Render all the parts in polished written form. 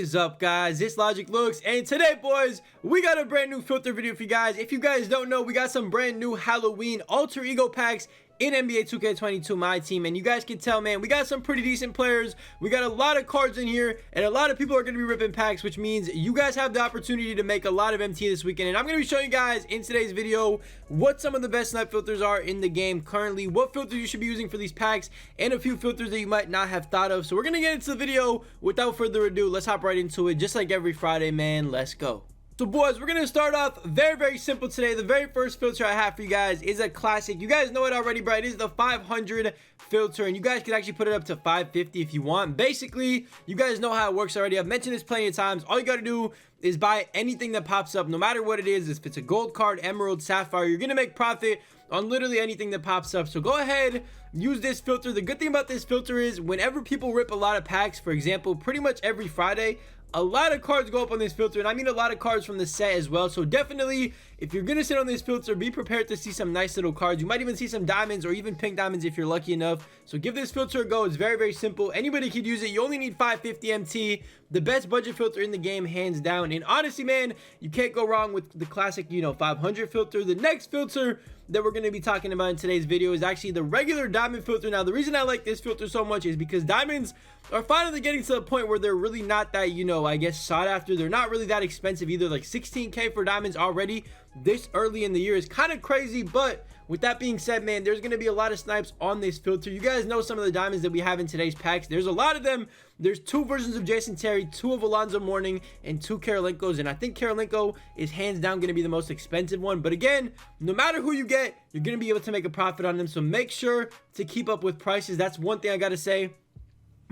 is up, guys? It's LogicLookss, and today, boys, we got a brand new filter video for you guys. If you guys don't know, we got some brand new Halloween alter ego packs in NBA 2K22 my team, and you guys can tell, man, we got some pretty decent players. We got a lot of cards in here, and a lot of people are going to be ripping packs, which means you guys have the opportunity to make a lot of MT this weekend. And I'm going to be showing you guys in today's video what some of the best snipe filters are in the game currently, what filters you should be using for these packs, and a few filters that you might not have thought of. So we're going to get into the video. Without further ado, let's hop right into it. Just like every Friday, man, let's go. So boys, we're gonna start off very simple today. The very first filter I have for you guys is a classic. You guys know it already, but it is the 500 filter, and you guys can actually put it up to 550 if you want. Basically, you guys know how it works already. I've mentioned this plenty of times. All you gotta do is buy anything that pops up, no matter what it is. If it's a gold card, emerald, sapphire, you're gonna make profit on literally anything that pops up. So go ahead, use this filter. The good thing about this filter is whenever people rip a lot of packs, for example, pretty much every Friday, a lot of cards go up on this filter, and I mean a lot of cards from the set as well. So definitely, if you're gonna sit on this filter, be prepared to see some nice little cards. You might even see some diamonds or even pink diamonds if you're lucky enough. So give this filter a go. It's very simple. Anybody could use it. You only need 550 MT. The best budget filter in the game, hands down. And honestly, man, you can't go wrong with the classic 500 filter. The next filter that we're going to be talking about in today's video is actually the regular diamond filter. Now, the reason I like this filter so much is because diamonds are finally getting to the point where they're really not that, I guess, sought after. They're not really that expensive either. Like 16K for diamonds already this early in the year is kind of crazy. But with that being said, man, there's going to be a lot of snipes on this filter. You guys know some of the diamonds that we have in today's packs. There's a lot of them. There's 2 versions of Jason Terry, 2 of Alonzo Mourning, and 2 Karolinkos. And I think Karolinko is hands down going to be the most expensive one. But again, no matter who you get, you're going to be able to make a profit on them. So make sure to keep up with prices. That's one thing I got to say.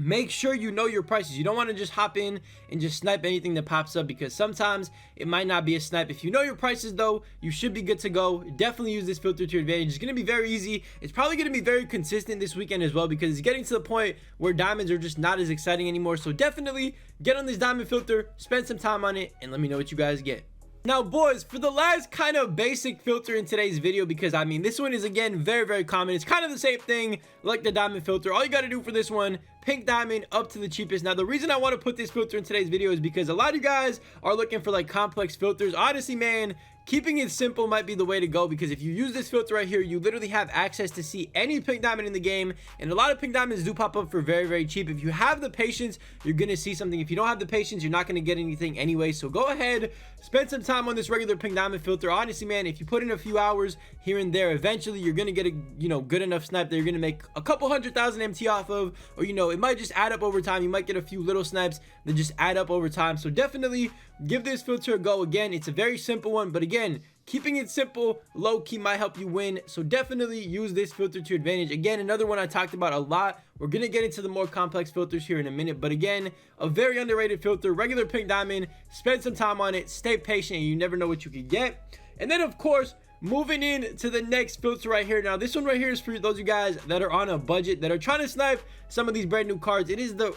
Make sure you know your prices. You don't want to just hop in and just snipe anything that pops up, because sometimes it might not be a snipe. If you know your prices, though, you should be good to go. Definitely use this filter to your advantage. It's going to be very easy. It's probably going to be very consistent this weekend as well, because it's getting to the point where diamonds are just not as exciting anymore. So definitely get on this diamond filter, spend some time on it, and let me know what you guys get. Now, boys, for the last kind of basic filter in today's video, because I mean this one is again very common. It's kind of the same thing like the diamond filter. All you got to do for this one, pink diamond up to the cheapest. Now, the reason I want to put this filter in today's video is because a lot of you guys are looking for like complex filters. Honestly, man, keeping it simple might be the way to go, because if you use this filter right here, you literally have access to see any pink diamond in the game, and a lot of pink diamonds do pop up for very cheap. If you have the patience, you're gonna see something. If you don't have the patience, you're not gonna get anything anyway. So go ahead, spend some time on this regular pink diamond filter. Honestly, man, if you put in a few hours here and there, eventually you're gonna get a good enough snipe that you're gonna make a couple 100,000 MT off of, or it might just add up over time. You might get a few little snipes that just add up over time. So definitely give this filter a go. Again, it's a very simple one, but again, keeping it simple, low-key might help you win. So definitely use this filter to your advantage. Again, another one I talked about a lot. We're going to get into the more complex filters here in a minute. But again, a very underrated filter, regular pink diamond. Spend some time on it. Stay patient, and you never know what you could get. And then, of course, moving in to the next filter right here. Now, this one right here is for those of you guys that are on a budget, that are trying to snipe some of these brand new cards. It is the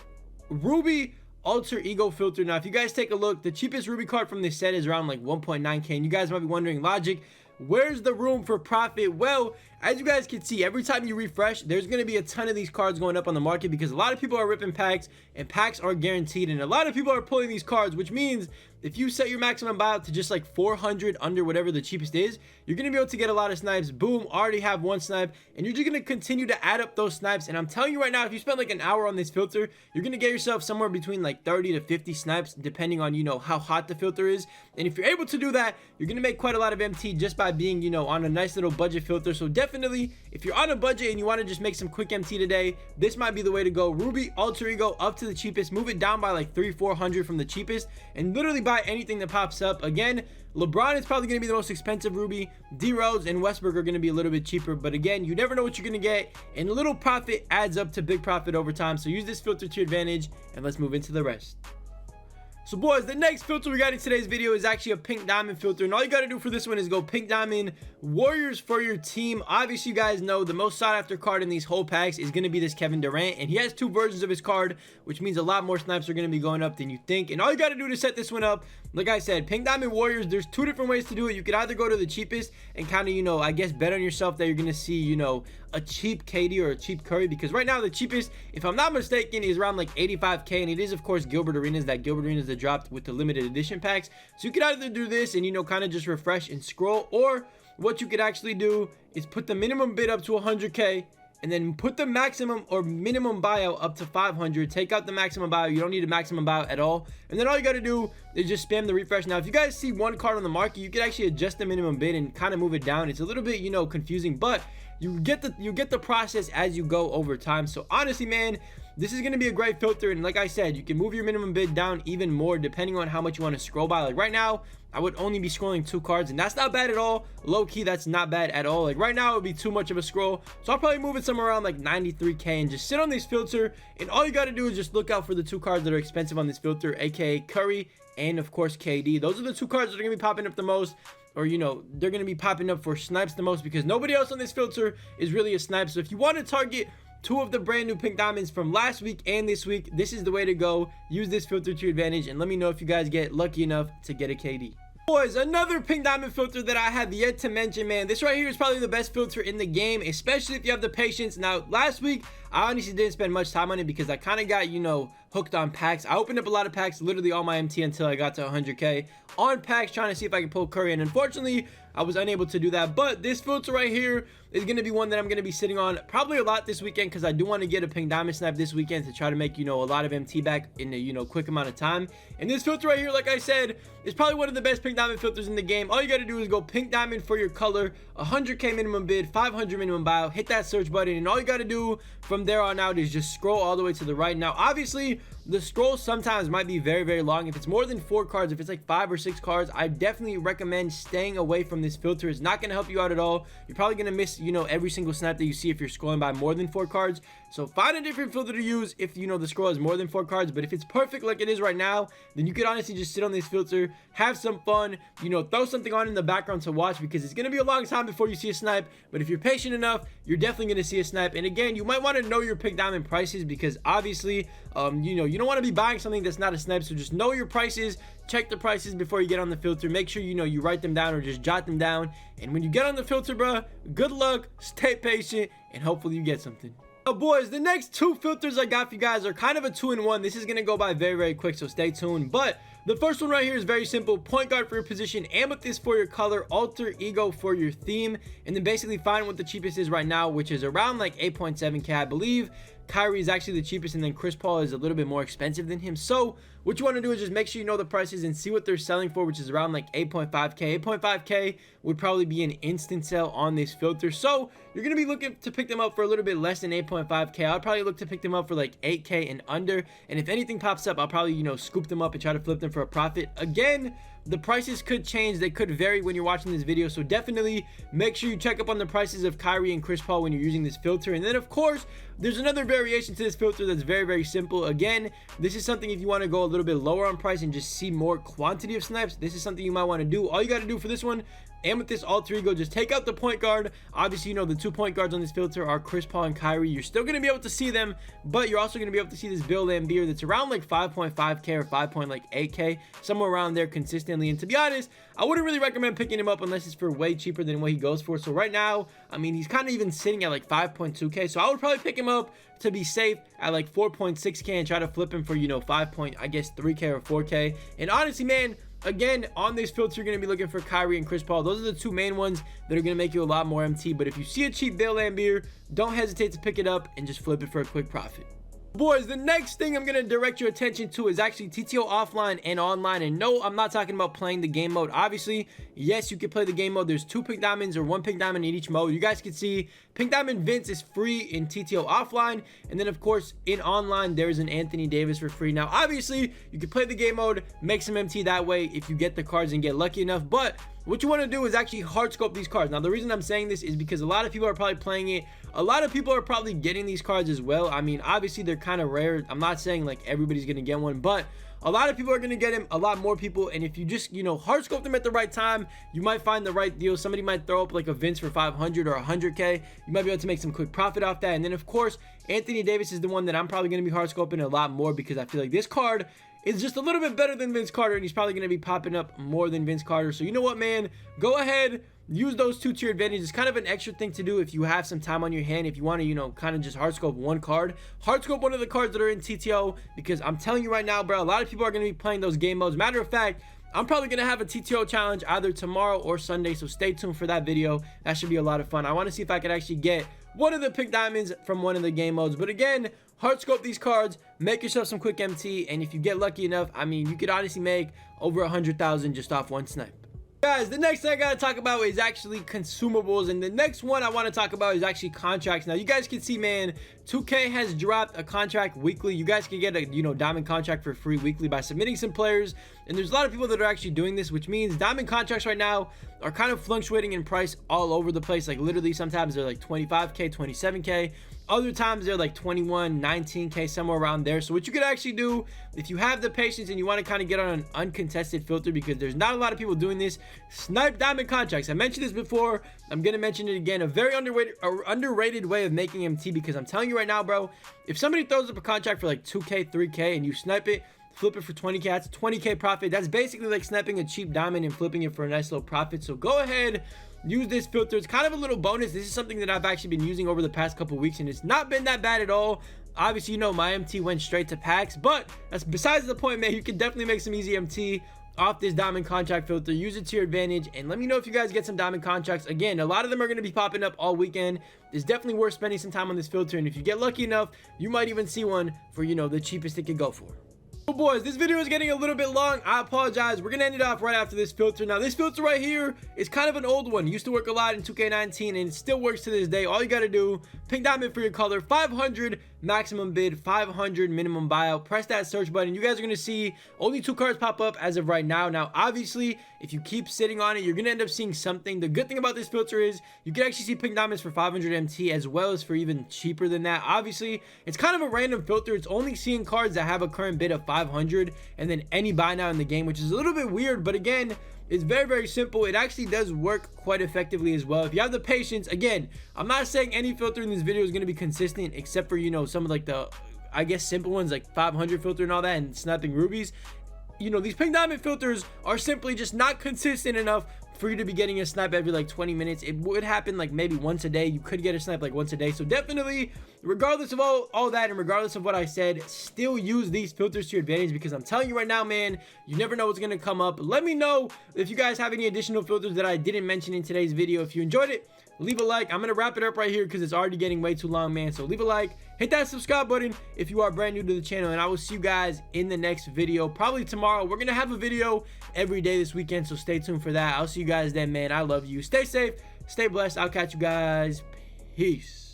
Ruby alter ego filter. Now, if you guys take a look, the cheapest Ruby card from this set is around like 1.9K, and you guys might be wondering, Logic, where's the room for profit? Well, as you guys can see, every time you refresh, there's going to be a ton of these cards going up on the market, because a lot of people are ripping packs, and packs are guaranteed, and a lot of people are pulling these cards, which means if you set your maximum buyout to just like 400 under whatever the cheapest is, you're going to be able to get a lot of snipes. Boom, already have one snipe, and you're just going to continue to add up those snipes. And I'm telling you right now, if you spend like an hour on this filter, you're going to get yourself somewhere between like 30 to 50 snipes, depending on how hot the filter is. And if you're able to do that, you're going to make quite a lot of MT just by being on a nice little budget filter. So definitely, if you're on a budget and you want to just make some quick MT today, this might be the way to go. Ruby alter ego up to the cheapest, move it down by like 300-400 from the cheapest, and literally buy anything that pops up. Again, LeBron is probably going to be the most expensive Ruby. D Rose and Westbrook are going to be a little bit cheaper, but again, you never know what you're going to get, and little profit adds up to big profit over time. So use this filter to your advantage, and let's move into the rest. So boys, the next filter we got in today's video is actually a pink diamond filter, and all you got to do for this one is go pink diamond Warriors for your team. Obviously, you guys know the most sought after card in these whole packs is going to be this Kevin Durant, and he has 2 versions of his card, which means a lot more snipes are going to be going up than you think. And all you got to do to set this one up, like I said, pink diamond Warriors, there's 2 different ways to do it. You could either go to the cheapest and kind of I guess bet on yourself that you're going to see a cheap KD or a cheap Curry, because right now the cheapest, if I'm not mistaken, is around like 85k, and it is of course Gilbert Arenas that dropped with the limited edition packs. So you could either do this and, you know, kind of just refresh and scroll, or what you could actually do is put the minimum bid up to 100k, and then put the maximum or minimum buyout up to 500. Take out the maximum buyout. You don't need a maximum buyout at all. And then all you got to do is just spam the refresh. Now, if you guys see one card on the market, you can actually adjust the minimum bid and kind of move it down. It's a little bit, you know, confusing, but you get the process as you go over time. So honestly, man, this is going to be a great filter. And like I said, you can move your minimum bid down even more depending on how much you want to scroll by. Like right now, I would only be scrolling 2 cards, and that's not bad at all. Low key, that's not bad at all. Like right now, it would be too much of a scroll, so I'll probably move it somewhere around like 93k and just sit on this filter. And all you got to do is just look out for the 2 cards that are expensive on this filter, aka Curry and of course KD. Those are the 2 cards that are gonna be popping up the most, or you know, they're gonna be popping up for snipes the most, because nobody else on this filter is really a snipe. So if you want to target 2 of the brand new pink diamonds from last week and this week, this is the way to go. Use this filter to your advantage, and let me know if you guys get lucky enough to get a KD. Boys, another pink diamond filter that I have yet to mention, man. This right here is probably the best filter in the game, especially if you have the patience. Now, last week, I honestly didn't spend much time on it because I kind of got, you know, hooked on packs. I opened up a lot of packs, literally all my MT until I got to 100k on packs, trying to see if I could pull Curry, and unfortunately, I was unable to do that. But this filter right here is going to be one that I'm going to be sitting on probably a lot this weekend, because I do want to get a pink diamond snipe this weekend to try to make, you know, a lot of MT back in a, you know, quick amount of time. And this filter right here, like I said, is probably one of the best pink diamond filters in the game. All you got to do is go pink diamond for your color, 100k minimum bid, 500 minimum buyout, hit that search button, and all you got to do from there on out is just scroll all the way to the right. Now, obviously, the scroll sometimes might be very, very long. If it's more than 4 cards, if it's like 5 or 6 cards, I definitely recommend staying away from this filter. It's not going to help you out at all. You're probably going to miss, you know, every single snap that you see if you're scrolling by more than 4 cards. So find a different filter to use if, you know, the scroll is more than 4 cards. But if it's perfect like it is right now, then you could honestly just sit on this filter, have some fun, you know, throw something on in the background to watch, because it's going to be a long time before you see a snipe. But if you're patient enough, you're definitely going to see a snipe. And again, you might want to know your pink diamond prices, because obviously, you know, you don't want to be buying something that's not a snipe. So just know your prices, check the prices before you get on the filter. Make sure, you know, you write them down or just jot them down. And when you get on the filter, bro, good luck, stay patient, and hopefully you get something. Now, boys, the next 2 filters I got for you guys are kind of a 2-in-1. This is going to go by very, very quick, so stay tuned. But the first one right here is very simple. Point guard for your position, amethyst for your color, alter ego for your theme, and then basically find what the cheapest is right now, which is around like 8.7k, I believe. Kyrie is actually the cheapest, and then Chris Paul is a little bit more expensive than him. So what you want to do is just make sure you know the prices and see what they're selling for, which is around like 8.5k. 8.5k would probably be an instant sale on this filter. So you're going to be looking to pick them up for a little bit less than 8.5k. I'll probably look to pick them up for like 8k and under. And if anything pops up, I'll probably, you know, scoop them up and try to flip them for a profit. Again, the prices could change. They could vary when you're watching this video. So definitely make sure you check up on the prices of Kyrie and Chris Paul when you're using this filter. And then, of course, there's another variation to this filter that's very, very simple. Again, this is something if you want to go a little bit lower on price and just see more quantity of snipes, this is something you might want to do. All you got to do for this one, amethyst alter ego, just take out the point guard. Obviously, you know, the 2 point guards on this filter are Chris Paul and Kyrie. You're still going to be able to see them, but you're also going to be able to see this Bill Laimbeer that's around like 5.5k or 5.8k, somewhere around there consistently. And to be honest, I wouldn't really recommend picking him up unless it's for way cheaper than what he goes for. So right now, I mean, he's kind of even sitting at like 5.2k, so I would probably pick him up to be safe at like 4.6k and try to flip him for, you know, 3k or 4k. And honestly, man, again, on this filter, you're going to be looking for Kyrie and Chris Paul. Those are the 2 main ones that are going to make you a lot more MT. But if you see a cheap Bill Laimbeer, don't hesitate to pick it up and just flip it for a quick profit. Boys, the next thing I'm going to direct your attention to is actually TTO offline and online. And no, I'm not talking about playing the game mode. Obviously, yes, you can play the game mode. There's 2 pink diamonds or 1 pink diamond in each mode. You guys can see Pink Diamond Vince is free in TTO offline. And then, of course, in online, there's an Anthony Davis for free. Now, obviously, you can play the game mode, make some MT that way if you get the cards and get lucky enough. But what you want to do is actually hard scope these cards. Now, the reason I'm saying this is because a lot of people are probably playing it. A lot of people are probably getting these cards as well. I mean, obviously, they're kind of rare. I'm not saying like everybody's going to get one, but a lot of people are going to get him, a lot more people. And if you just, you know, hard scope them at the right time, you might find the right deal. Somebody might throw up like a Vince for 500 or 100k. You might be able to make some quick profit off that. And then, of course, Anthony Davis is the one that I'm probably going to be hard scoping a lot more, because I feel like this card is just a little bit better than Vince Carter, and he's probably going to be popping up more than Vince Carter. So you know what, man? Go ahead, use those two to your advantage. It's kind of an extra thing to do if you have some time on your hand, if you want to, you know, kind of just hard scope one card, hard scope one of the cards that are in TTO, because I'm telling you right now, bro, a lot of people are going to be playing those game modes. Matter of fact, I'm probably going to have a TTO challenge either tomorrow or Sunday, so stay tuned for that video. That should be a lot of fun. I want to see if I can actually get one of the pink diamonds from one of the game modes. But again, hard scope these cards, make yourself some quick MT, and if you get lucky enough, I mean, you could honestly make over 100,000 just off one snipe. Guys, the next thing I gotta talk about is actually consumables, and the next one I want to talk about is actually contracts. Now you guys can see, man, 2K has dropped a contract weekly. You guys can get a, you know, diamond contract for free weekly by submitting some players, and there's a lot of people that are actually doing this, which means diamond contracts right now are kind of fluctuating in price all over the place. Like literally sometimes they're like 25k, 27k, other times they're like 21, 19k, somewhere around there. So what you could actually do, if you have the patience and you want to kind of get on an uncontested filter, because there's not a lot of people doing this, snipe diamond contracts. I mentioned this before, I'm gonna mention it again. A very underrated way of making MT, because I'm telling you right now, bro, if somebody throws up a contract for like 2k, 3k, and you snipe it, flip it for 20k, that's 20k profit. That's basically like sniping a cheap diamond and flipping it for a nice little profit. So go ahead, use this filter. It's kind of a little bonus. This is something that I've actually been using over the past couple weeks, and it's not been that bad at all. Obviously, you know, my MT went straight to packs, but that's besides the point, man. You can definitely make some easy MT off this diamond contract filter. Use it to your advantage, and let me know if you guys get some diamond contracts. Again, a lot of them are going to be popping up all weekend. It's definitely worth spending some time on this filter, and if you get lucky enough, you might even see one for, you know, the cheapest it could go for. So boys, this video is getting a little bit long. I apologize. We're gonna end it off right after this filter. Now this filter right here is kind of an old one. It used to work a lot in 2K19, and it still works to this day. All you gotta do, pink diamond for your color, 500 maximum bid, 500 minimum buyout. Press that search button. You guys are gonna see only 2 cards pop up as of right now. Now obviously, if you keep sitting on it, you're gonna end up seeing something. The good thing about this filter is you can actually see pink diamonds for 500 MT, as well as for even cheaper than that. Obviously, it's kind of a random filter. It's only seeing cards that have a current bid of 500 and then any buy now in the game, which is a little bit weird, but again, it's very, very simple. It actually does work quite effectively as well if you have the patience. Again, I'm not saying any filter in this video is going to be consistent, except for, you know, some of like the, I guess, simple ones like 500 filter and all that, and sniping rubies. You know, these pink diamond filters are simply just not consistent enough for you to be getting a snipe every like 20 minutes. It would happen like maybe once a day. You could get a snipe like once a day. So definitely, regardless of all that, and regardless of what I said, still use these filters to your advantage, because I'm telling you right now, man, you never know what's going to come up. Let me know if you guys have any additional filters that I didn't mention in today's video. If you enjoyed it, leave a like. I'm going to wrap it up right here because it's already getting way too long, man. So leave a like, hit that subscribe button if you are brand new to the channel, and I will see you guys in the next video, probably tomorrow. We're going to have a video every day this weekend, so stay tuned for that. I'll see you guys then, man. I love you. Stay safe, stay blessed. I'll catch you guys. Peace.